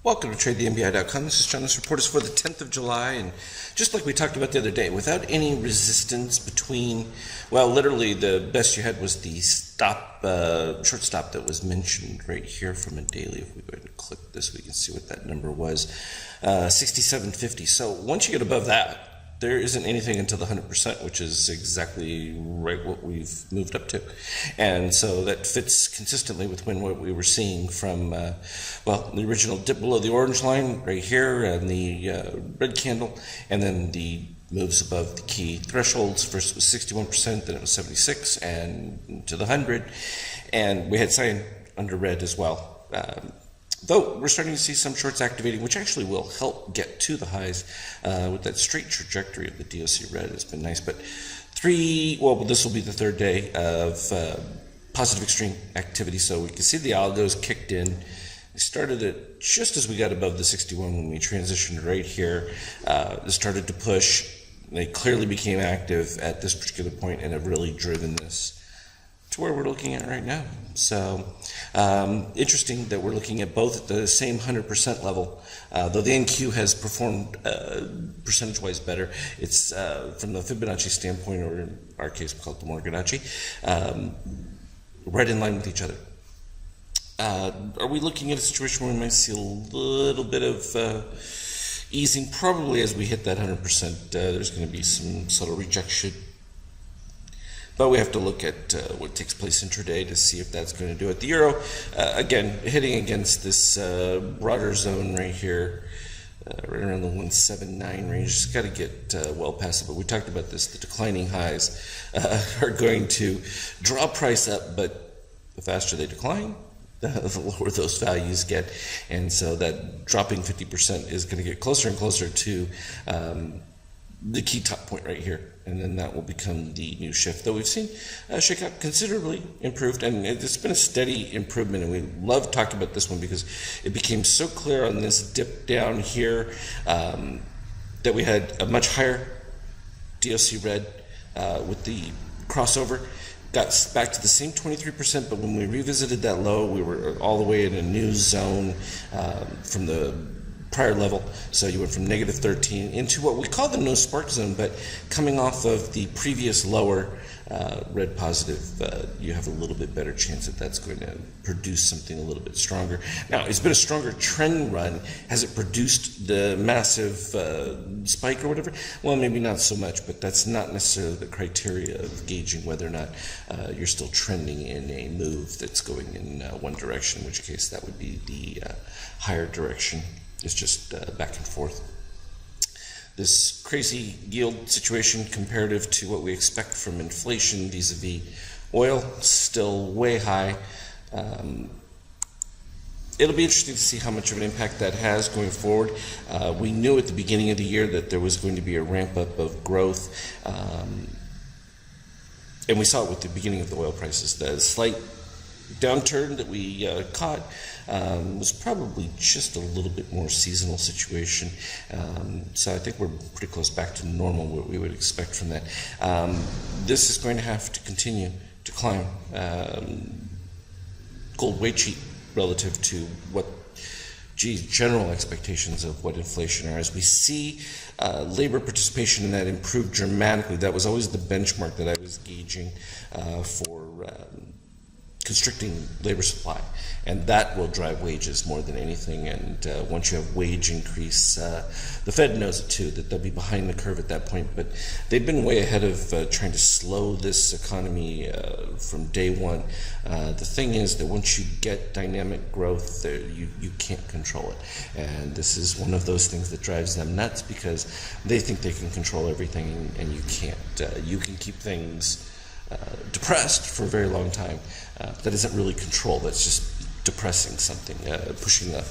Welcome to TradeTheMBI.com. This is John. This report is for the 10th of July, and just like we talked about the other day, without any resistance between, well, literally the best you had was the stop, short stop that was mentioned right here from a daily. If we go ahead and click this, we can see what that number was, 67.50. So once you get above that, there isn't anything until the 100%, which is exactly right what we've moved up to. And so that fits consistently with what we were seeing from, the original dip below the orange line right here and the red candle, and then the moves above the key thresholds. First it was 61%, then it was 76, and to the 100. And we had cyan under red as well. Though we're starting to see some shorts activating, which actually will help get to the highs with that straight trajectory of the DOC red. It's been nice. But this will be the third day of positive extreme activity. So we can see the algos kicked in. They started it just as we got above the 61 when we transitioned right here. They started to push. They clearly became active at this particular point and have really driven this to where we're looking at right now. So interesting that we're looking at both at the same 100% level, though the NQ has performed percentage-wise better. It's from the Fibonacci standpoint, or in our case we call it the Morganacci, right in line with each other. Are we looking at a situation where we might see a little bit of easing? Probably as we hit that 100%, there's going to be some subtle rejection. But we have to look at what takes place intraday to see if that's going to do it. The euro, again, hitting against this broader zone right here, right around the 179 range. Just got to get well past it. But we talked about this. The declining highs are going to draw price up, but the faster they decline, the lower those values get. And so that dropping 50% is going to get closer and closer to the key top point right here, and then that will become the new shift. Though we've seen shakeout considerably improved, and it's been a steady improvement, and we love talking about this one because it became so clear on this dip down here that we had a much higher DOC red with the crossover. Got back to the same 23%, but when we revisited that low, we were all the way in a new zone from the prior level. So you went from negative 13 into what we call the no spark zone, but coming off of the previous lower red positive, you have a little bit better chance that that's going to produce something a little bit stronger. Now, it's been a stronger trend run. Has it produced the massive spike or whatever? Well, maybe not so much, but that's not necessarily the criteria of gauging whether or not you're still trending in a move that's going in one direction, in which case that would be the higher direction. It's just back and forth. This crazy yield situation comparative to what we expect from inflation vis-a-vis oil, still way high. It'll be interesting to see how much of an impact that has going forward. We knew at the beginning of the year that there was going to be a ramp up of growth, and we saw it with the beginning of the oil prices. The slight downturn that we caught was probably just a little bit more seasonal situation. So I think we're pretty close back to normal, what we would expect from that. This is going to have to continue to climb. Gold way cheap relative to what general expectations of what inflation are. As we see labor participation in that improve dramatically, that was always the benchmark that I was gauging for constricting labor supply, and that will drive wages more than anything. And once you have wage increase, the Fed knows it too, that they'll be behind the curve at that point, but they've been way ahead of trying to slow this economy from day one. The thing is that once you get dynamic growth, you can't control it, and this is one of those things that drives them nuts because they think they can control everything, and you can't. You can keep things depressed for a very long time. That isn't really control. That's just depressing something, pushing a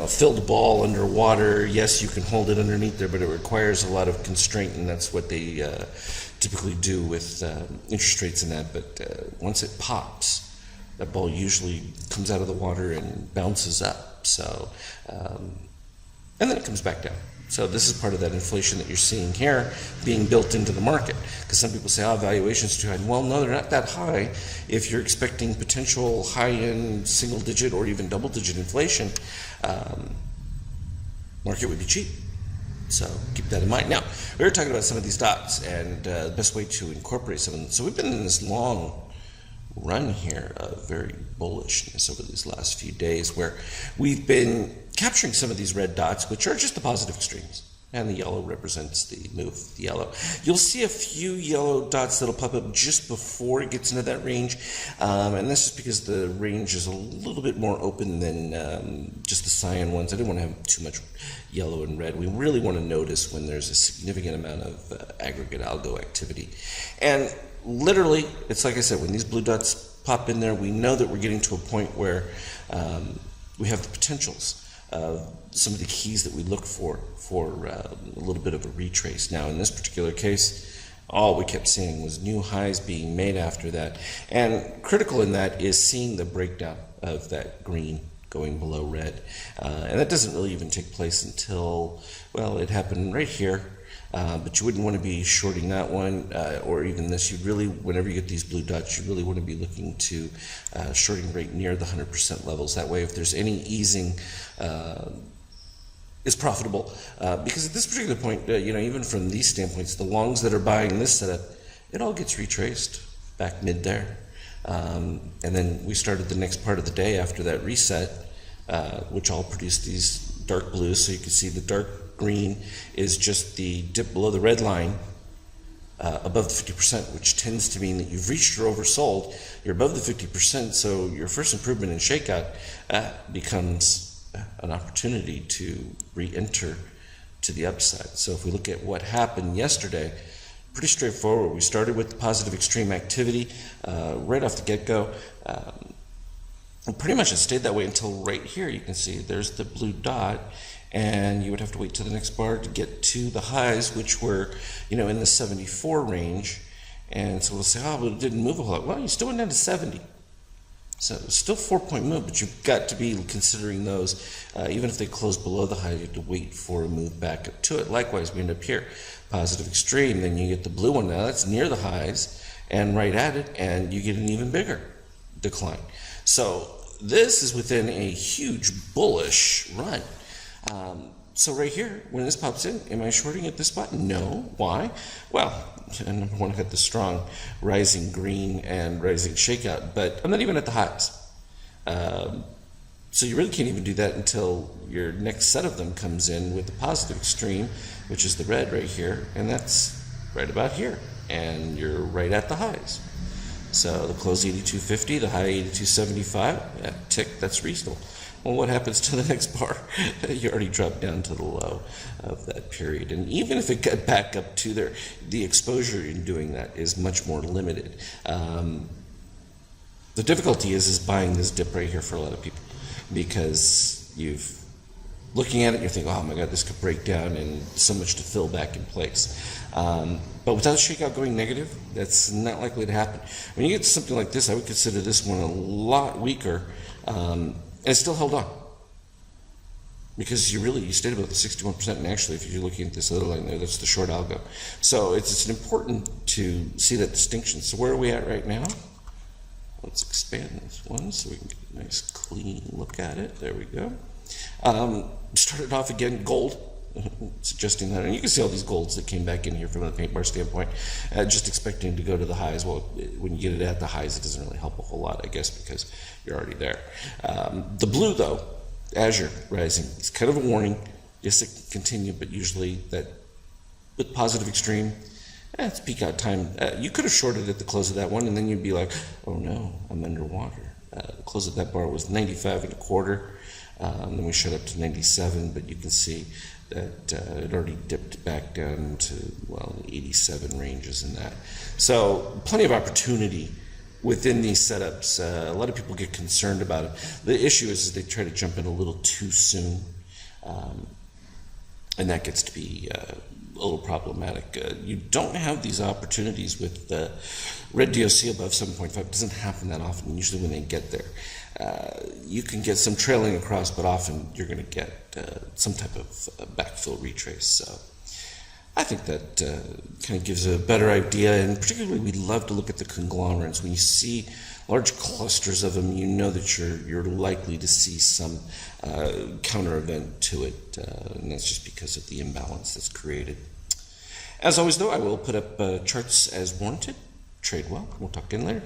filled ball underwater. Yes, you can hold it underneath there, but it requires a lot of constraint, and that's what they typically do with interest rates and that. But once it pops, that ball usually comes out of the water and bounces up. So, and then it comes back down. So this is part of that inflation that you're seeing here being built into the market. Because some people say, oh, valuations are too high. Well, no, they're not that high. If you're expecting potential high-end single-digit or even double-digit inflation, market would be cheap. So keep that in mind. Now, we were talking about some of these dots and the best way to incorporate some of them. So we've been in this long run here of very bullishness over these last few days where we've been capturing some of these red dots, which are just the positive extremes. And the yellow represents the move, the yellow. You'll see a few yellow dots that'll pop up just before it gets into that range. And that's just because the range is a little bit more open than just the cyan ones. I didn't want to have too much yellow and red. We really want to notice when there's a significant amount of aggregate algo activity. And literally, it's like I said, when these blue dots pop in there, we know that we're getting to a point where we have the potentials of some of the keys that we look for a little bit of a retrace. Now, in this particular case, all we kept seeing was new highs being made after that. And critical in that is seeing the breakdown of that green going below red. And that doesn't really even take place until, well, it happened right here. But you wouldn't want to be shorting that one or even this. You'd really, whenever you get these blue dots, you really want to be looking to shorting right near the 100% levels. That way, if there's any easing, it's profitable. Because at this particular point, even from these standpoints, the longs that are buying this setup, it all gets retraced back mid there. And then we started the next part of the day after that reset, which all produced these dark blues. So you can see the dark green is just the dip below the red line above the 50%, which tends to mean that you've reached or oversold. You're above the 50%, so your first improvement in shakeout becomes an opportunity to re-enter to the upside. So if we look at what happened yesterday, pretty straightforward. We started with the positive extreme activity right off the get-go. And pretty much it stayed that way until right here. You can see there's the blue dot, and you would have to wait till the next bar to get to the highs, which were, in the 74 range. And so we'll say, oh, but it didn't move a whole lot. Well, you still went down to 70. So it was still 4-point move, but you've got to be considering those. Even if they close below the high, you have to wait for a move back up to it. Likewise, we end up here, positive extreme. Then you get the blue one now. That's near the highs and right at it, and you get an even bigger decline. So this is within a huge bullish run. So right here, when this pops in, am I shorting at this spot? No. Why? Well, number one, I got the strong rising green and rising shakeout, but I'm not even at the highs. So you really can't even do that until your next set of them comes in with the positive extreme, which is the red right here, and that's right about here, and you're right at the highs. So the close 82.50, the high 82.75, that tick, that's reasonable. Well, what happens to the next bar? You already dropped down to the low of that period. And even if it got back up to there, the exposure in doing that is much more limited. The difficulty is buying this dip right here for a lot of people, because looking at it, you're thinking, oh my God, this could break down and so much to fill back in place. But without shakeout going negative, that's not likely to happen. When you get to something like this, I would consider this one a lot weaker, and it still held on. Because you stayed above the 61%, and actually, if you're looking at this other line there, that's the short algo. So it's important to see that distinction. So where are we at right now? Let's expand this one so we can get a nice clean look at it. There we go. Started off again, gold, suggesting that. And you can see all these golds that came back in here from a paint bar standpoint, just expecting to go to the highs. Well, when you get it at the highs, it doesn't really help a whole lot, I guess, because you're already there. The blue, though, Azure rising, it's kind of a warning. Yes, it can continue, but usually that with positive extreme, it's peak out time. You could have shorted at the close of that one, and then you'd be like, oh no, I'm underwater. The close of that bar was 95.25. Then we shot up to 97, but you can see that it already dipped back down to, 87 ranges in that. So plenty of opportunity within these setups. A lot of people get concerned about it. The issue is they try to jump in a little too soon, and that gets to be a little problematic. You don't have these opportunities with red DOC above 7.5. It doesn't happen that often. Usually when they get there, you can get some trailing across, but often you're going to get some type of backfill retrace. So I think that kind of gives a better idea, and particularly we love to look at the conglomerates. When you see large clusters of them, you know that you're likely to see some counter event to it, and that's just because of the imbalance that's created. As always, though, I will put up charts as warranted. Trade well. We'll talk again later.